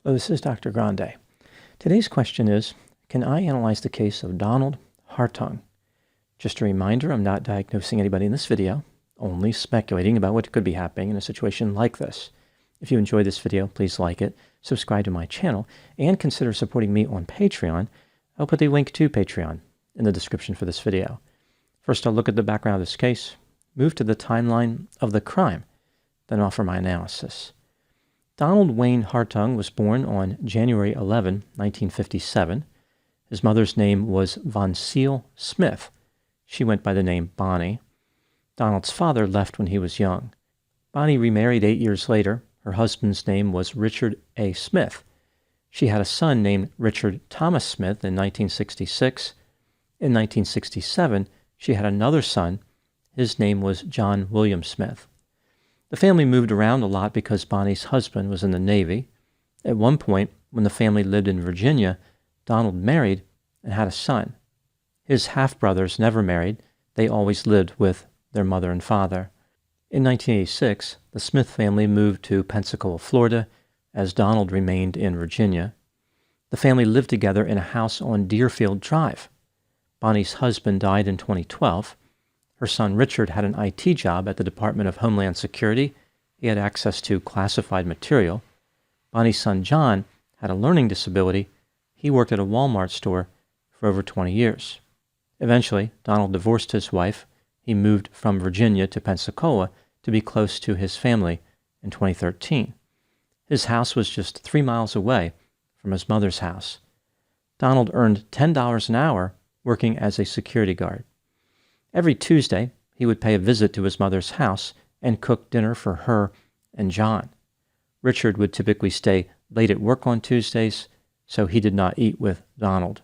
Hello, this is Dr. Grande. Today's question is, can I analyze the case of Donald Hartung? Just a reminder, I'm not diagnosing anybody in this video, only speculating about what could be happening in a situation like this. If you enjoyed this video, please like it, subscribe to my channel, and consider supporting me on Patreon. I'll put the link to Patreon in the description for this video. First, I'll look at the background of this case, move to the timeline of the crime, then offer my analysis. Donald Wayne Hartung was born on January 11, 1957. His mother's name was Von Seal Smith. She went by the name Bonnie. Donald's father left when he was young. Bonnie remarried 8 years later. Her husband's name was Richard A. Smith. She had a son named Richard Thomas Smith in 1966. In 1967, she had another son. His name was John William Smith. The family moved around a lot because Bonnie's husband was in the Navy. At one point, when the family lived in Virginia, Donald married and had a son. His half-brothers never married. They always lived with their mother and father. In 1986, the Smith family moved to Pensacola, Florida, as Donald remained in Virginia. The family lived together in a house on Deerfield Drive. Bonnie's husband died in 2012. Her son Richard had an IT job at the Department of Homeland Security. He had access to classified material. Bonnie's son John had a learning disability. He worked at a Walmart store for over 20 years. Eventually, Donald divorced his wife. He moved from Virginia to Pensacola to be close to his family in 2013. His house was just 3 miles away from his mother's house. Donald earned $10 an hour working as a security guard. Every Tuesday, he would pay a visit to his mother's house and cook dinner for her and John. Richard would typically stay late at work on Tuesdays, so he did not eat with Donald.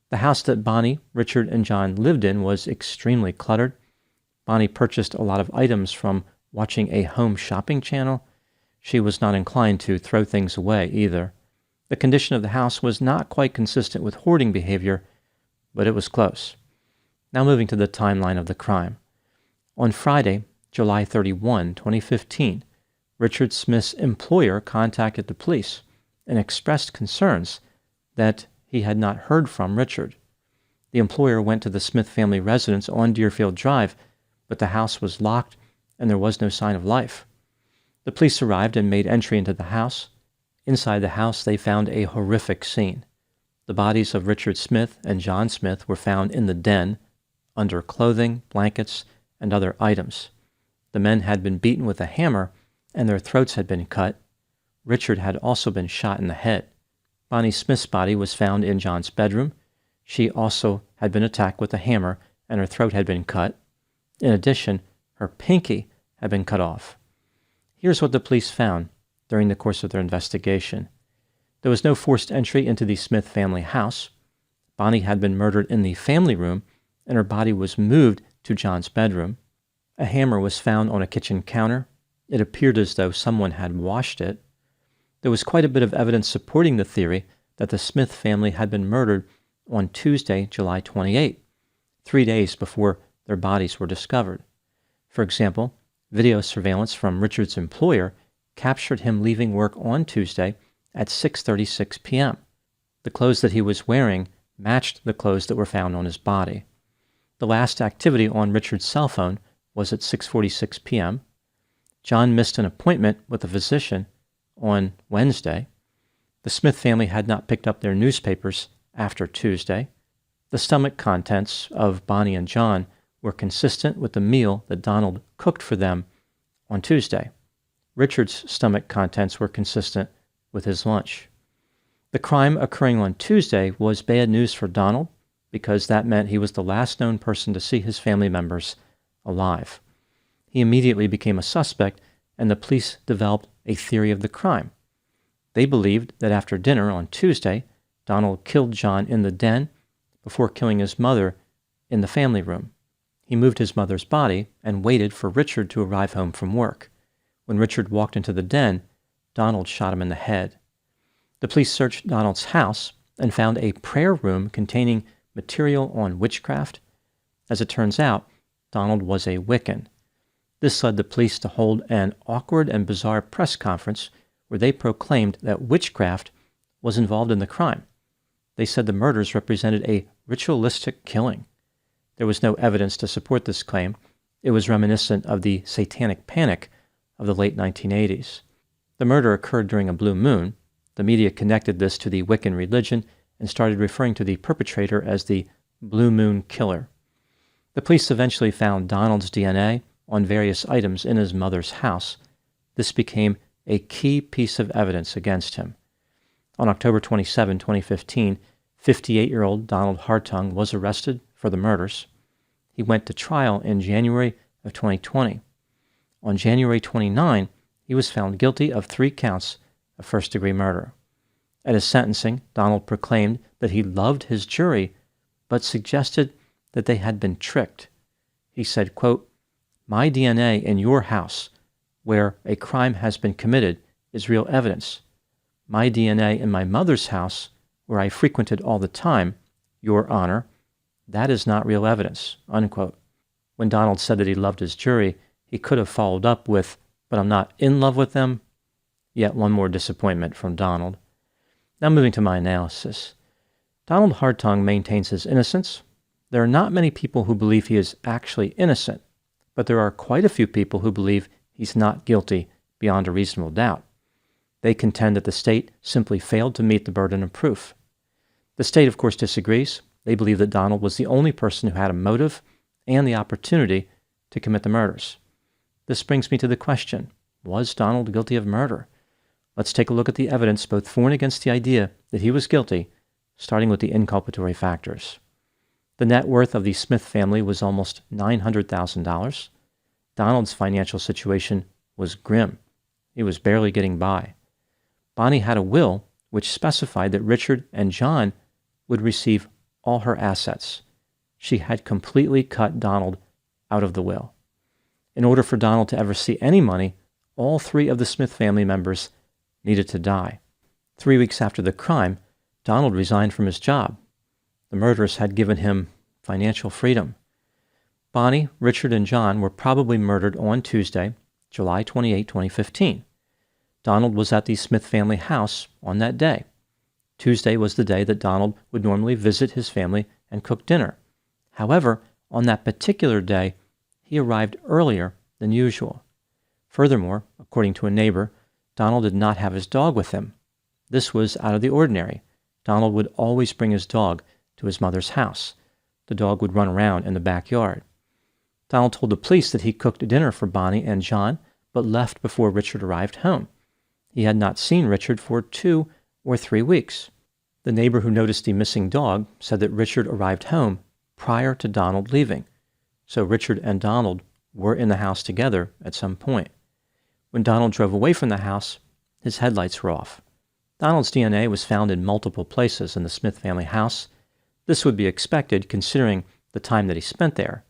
The house that Bonnie, Richard, and John lived in was extremely cluttered. Bonnie purchased a lot of items from watching a home shopping channel. She was not inclined to throw things away either. The condition of the house was not quite consistent with hoarding behavior, but it was close. Now moving to the timeline of the crime. On Friday, July 31, 2015, Richard Smith's employer contacted the police and expressed concerns that he had not heard from Richard. The employer went to the Smith family residence on Deerfield Drive, but the house was locked and there was no sign of life. The police arrived and made entry into the house. Inside the house, they found a horrific scene. The bodies of Richard Smith and John Smith were found in the den, under clothing, blankets, and other items. The men had been beaten with a hammer, and their throats had been cut. Richard had also been shot in the head. Bonnie Smith's body was found in John's bedroom. She also had been attacked with a hammer, and her throat had been cut. In addition, her pinky had been cut off. Here's what the police found during the course of their investigation. There was no forced entry into the Smith family house. Bonnie had been murdered in the family room, and her body was moved to John's bedroom. A hammer was found on a kitchen counter. It appeared as though someone had washed it. There was quite a bit of evidence supporting the theory that the Smith family had been murdered on Tuesday, July 28, 3 days before their bodies were discovered. For example, video surveillance from Richard's employer captured him leaving work on Tuesday at 6:36 p.m. The clothes that he was wearing matched the clothes that were found on his body. The last activity on Richard's cell phone was at 6:46 p.m. John missed an appointment with a physician on Wednesday. The Smith family had not picked up their newspapers after Tuesday. The stomach contents of Bonnie and John were consistent with the meal that Donald cooked for them on Tuesday. Richard's stomach contents were consistent with his lunch. The crime occurring on Tuesday was bad news for Donald, because that meant he was the last known person to see his family members alive. He immediately became a suspect, and the police developed a theory of the crime. They believed that after dinner on Tuesday, Donald killed John in the den before killing his mother in the family room. He moved his mother's body and waited for Richard to arrive home from work. When Richard walked into the den, Donald shot him in the head. The police searched Donald's house and found a prayer room containing material on witchcraft. As it turns out, Donald was a Wiccan. This led the police to hold an awkward and bizarre press conference where they proclaimed that witchcraft was involved in the crime. They said the murders represented a ritualistic killing. There was no evidence to support this claim. It was reminiscent of the satanic panic of the late 1980s. The murder occurred during a blue moon. The media connected this to the Wiccan religion and started referring to the perpetrator as the Blue Moon Killer. The police eventually found Donald's DNA on various items in his mother's house. This became a key piece of evidence against him. On October 27, 2015, 58-year-old Donald Hartung was arrested for the murders. He went to trial in January of 2020. On January 29, he was found guilty of 3 counts of first-degree murder. At his sentencing, Donald proclaimed that he loved his jury, but suggested that they had been tricked. He said, quote, "My DNA in your house, where a crime has been committed, is real evidence. My DNA in my mother's house, where I frequented all the time, Your Honor, that is not real evidence," unquote. When Donald said that he loved his jury, he could have followed up with, "But I'm not in love with them." Yet one more disappointment from Donald. Now moving to my analysis. Donald Hartung maintains his innocence. There are not many people who believe he is actually innocent, but there are quite a few people who believe he's not guilty beyond a reasonable doubt. They contend that the state simply failed to meet the burden of proof. The state, of course, disagrees. They believe that Donald was the only person who had a motive and the opportunity to commit the murders. This brings me to the question, was Donald guilty of murder? Let's take a look at the evidence both for and against the idea that he was guilty, starting with the inculpatory factors. The net worth of the Smith family was almost $900,000. Donald's financial situation was grim. He was barely getting by. Bonnie had a will which specified that Richard and John would receive all her assets. She had completely cut Donald out of the will. In order for Donald to ever see any money, all 3 of the Smith family members needed to die. 3 weeks after the crime, Donald resigned from his job. The murderers had given him financial freedom. Bonnie, Richard, and John were probably murdered on Tuesday, July 28, 2015. Donald was at the Smith family house on that day. Tuesday was the day that Donald would normally visit his family and cook dinner. However, on that particular day, he arrived earlier than usual. Furthermore, according to a neighbor, Donald did not have his dog with him. This was out of the ordinary. Donald would always bring his dog to his mother's house. The dog would run around in the backyard. Donald told the police that he cooked dinner for Bonnie and John, but left before Richard arrived home. He had not seen Richard for 2 or 3 weeks. The neighbor who noticed the missing dog said that Richard arrived home prior to Donald leaving, so Richard and Donald were in the house together at some point. When Donald drove away from the house, his headlights were off. Donald's DNA was found in multiple places in the Smith family house. This would be expected considering the time that he spent there,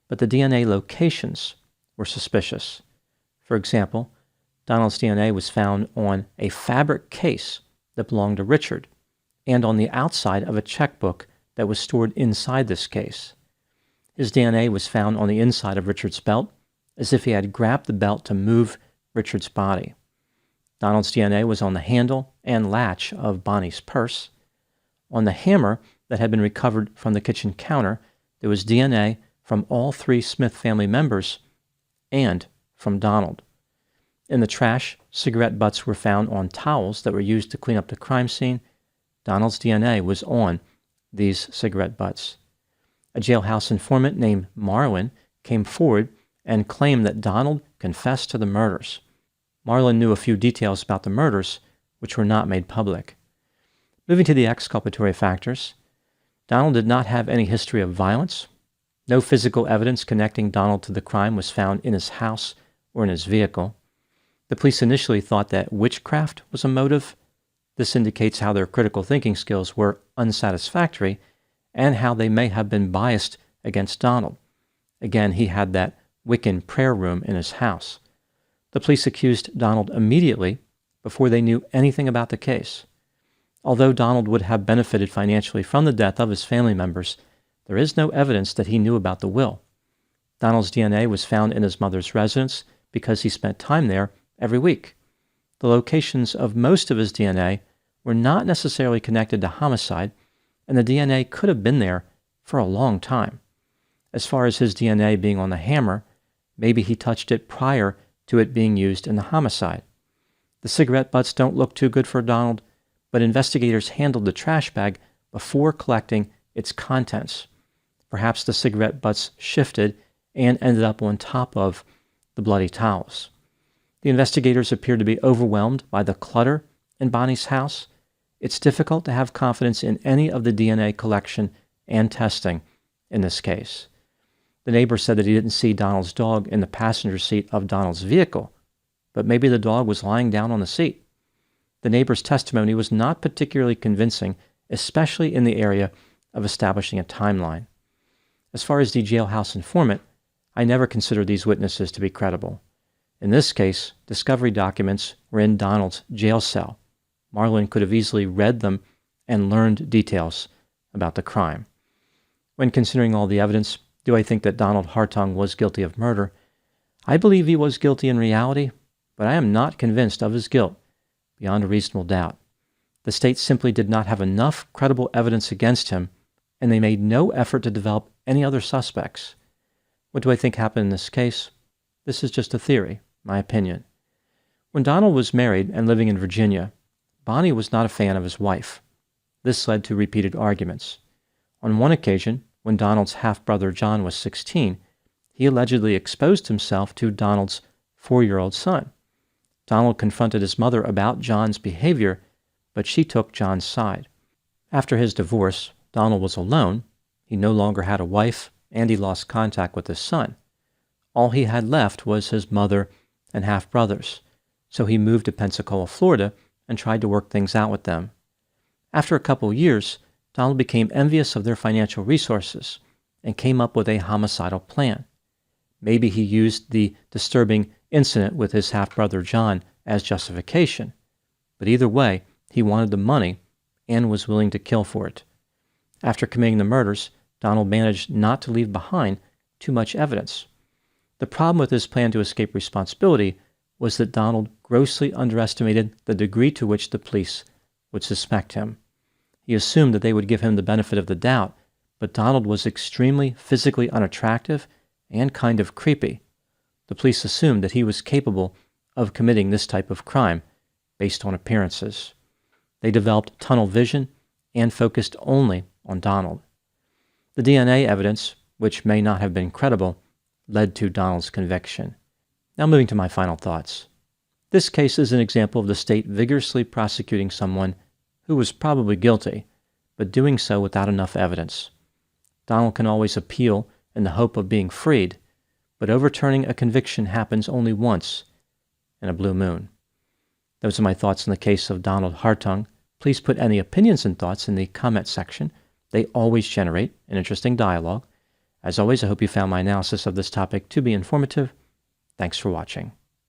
but the DNA locations were suspicious. For example, Donald's DNA was found on a fabric case that belonged to Richard and on the outside of a checkbook that was stored inside this case. His DNA was found on the inside of Richard's belt, as if he had grabbed the belt to move Richard's body. Donald's DNA was on the handle and latch of Bonnie's purse. On the hammer that had been recovered from the kitchen counter, there was DNA from all 3 Smith family members and from Donald. In the trash, cigarette butts were found on towels that were used to clean up the crime scene. Donald's DNA was on these cigarette butts. A jailhouse informant named Marlin came forward and claimed that Donald confessed to the murders. Marlin knew a few details about the murders, which were not made public. Moving to the exculpatory factors, Donald did not have any history of violence. No physical evidence connecting Donald to the crime was found in his house or in his vehicle. The police initially thought that witchcraft was a motive. This indicates how their critical thinking skills were unsatisfactory and how they may have been biased against Donald. Again, he had that Wiccan prayer room in his house. The police accused Donald immediately before they knew anything about the case. Although Donald would have benefited financially from the death of his family members, there is no evidence that he knew about the will. Donald's DNA was found in his mother's residence because he spent time there every week. the locations of most of his DNA were not necessarily connected to homicide, and the DNA could have been there for a long time. As far as his DNA being on the hammer, maybe he touched it prior to it being used in the homicide. The cigarette butts don't look too good for Donald, but investigators handled the trash bag before collecting its contents. Perhaps the cigarette butts shifted and ended up on top of the bloody towels. The investigators appeared to be overwhelmed by the clutter in Bonnie's house. It's difficult to have confidence in any of the DNA collection and testing in this case. The neighbor said that he didn't see Donald's dog in the passenger seat of Donald's vehicle, but maybe the dog was lying down on the seat. The neighbor's testimony was not particularly convincing, especially in the area of establishing a timeline. As far as the jailhouse informant, I never considered these witnesses to be credible. In this case, discovery documents were in Donald's jail cell. Marlon could have easily read them and learned details about the crime. When considering all the evidence, do I think that Donald Hartung was guilty of murder? I believe he was guilty in reality, but I am not convinced of his guilt beyond a reasonable doubt. The state simply did not have enough credible evidence against him, and they made no effort to develop any other suspects. What do I think happened in this case? This is just a theory, my opinion. When Donald was married and living in Virginia, Bonnie was not a fan of his wife. This led to repeated arguments. On one occasion, when Donald's half-brother John was 16, he allegedly exposed himself to Donald's 4-year-old son. Donald confronted his mother about John's behavior, but she took John's side. After his divorce, Donald was alone. He no longer had a wife, and he lost contact with his son. All he had left was his mother and half-brothers, so he moved to Pensacola, Florida, and tried to work things out with them. After a couple years, Donald became envious of their financial resources and came up with a homicidal plan. Maybe he used the disturbing incident with his half-brother John as justification, but either way, he wanted the money and was willing to kill for it. After committing the murders, Donald managed not to leave behind too much evidence. The problem with his plan to escape responsibility was that Donald grossly underestimated the degree to which the police would suspect him. He assumed that they would give him the benefit of the doubt, but Donald was extremely physically unattractive and kind of creepy. The police assumed that he was capable of committing this type of crime based on appearances. They developed tunnel vision and focused only on Donald. The DNA evidence, which may not have been credible, led to Donald's conviction. Now moving to my final thoughts. This case is an example of the state vigorously prosecuting someone who was probably guilty, but doing so without enough evidence. Donald can always appeal in the hope of being freed, but overturning a conviction happens only once in a blue moon. Those are my thoughts on the case of Donald Hartung. Please put any opinions and thoughts in the comment section. They always generate an interesting dialogue. As always, I hope you found my analysis of this topic to be informative. Thanks for watching.